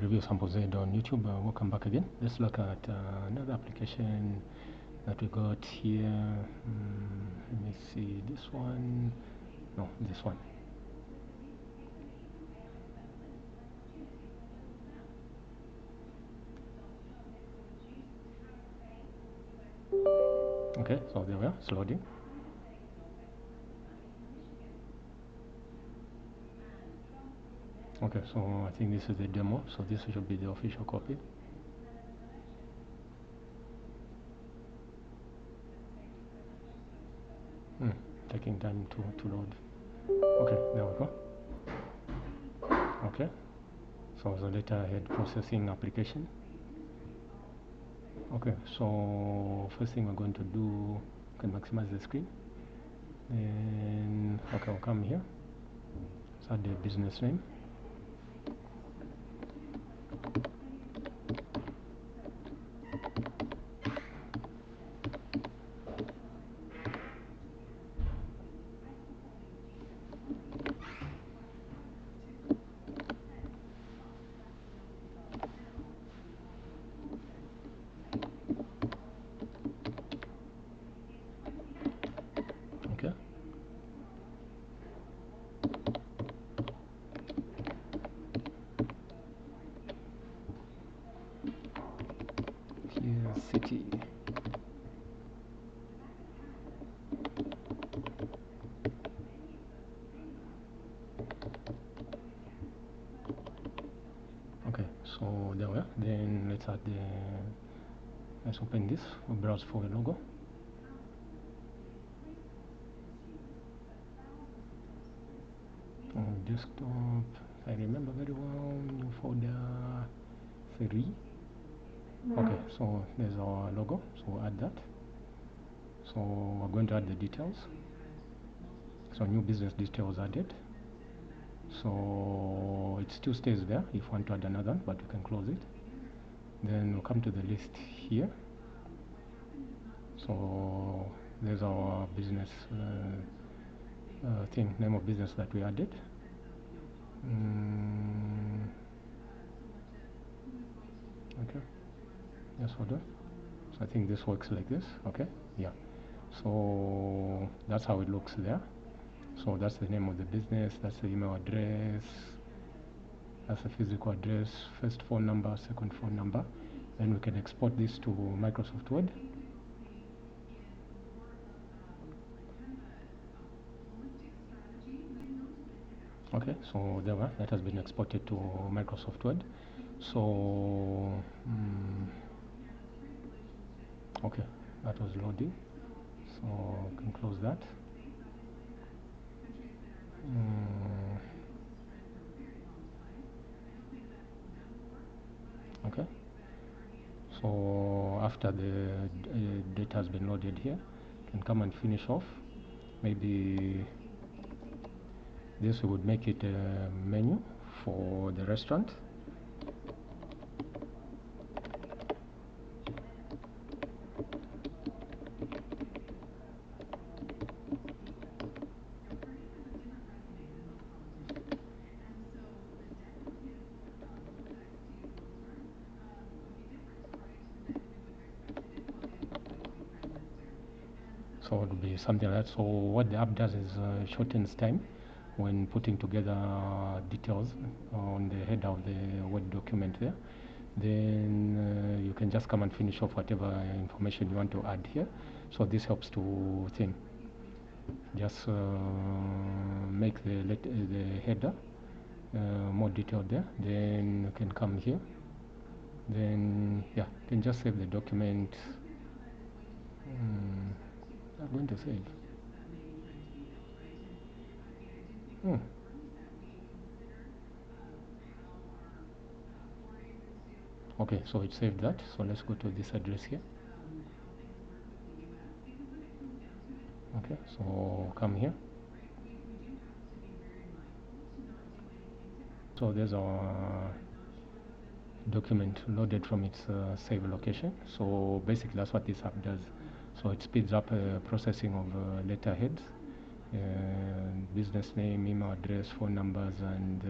Review Sample Z on YouTube. Welcome back again. Let's look at another application that we got here. Let me see this one. No, this one. Okay, so there we are. It's loading. Okay, so I think this is the demo, so this should be the official copy. Taking time to load. Okay, there we go. Okay, so the letterhead processing application. Okay, so first thing we're going to do, can maximize the screen. And okay, I'll come here. Let's add the business name. Okay. Here, city. Okay, so there we are. Then let's add the. Let's open this. We'll browse for a logo. Desktop. I remember very well. New folder 3. Okay, so there's our logo. So we'll add that. So we're going to add the details. So new business details added. So it still stays there if you want to add another one, but we can close it. Then we'll come to the list here. So there's our business thing, name of business that we added. Okay, yes, hold on. So I think this works like this. Okay, yeah. So that's how it looks there. So that's the name of the business, that's the email address, that's the physical address, first phone number, second phone number. And we can export this to Microsoft Word. Okay, so there we are. That has been exported to Microsoft Word. So okay, that was loading. So I can close that. Okay, so after the data has been loaded here, you can come and finish off. Maybe this would make it a menu for the restaurant. So it would be something like that. So what the app does is shortens time when putting together details on the header of the Word document there. Then you can just come and finish off whatever information you want to add here. So this helps to just make the header more detailed there. Then you can come here. Then yeah, you can just save the document. I'm going to save. Okay, so it saved that. So let's go to this address here. Okay, so come here. So there's our document loaded from its save location. So basically that's what this app does. So it speeds up processing of letterheads, business name, email address, phone numbers, and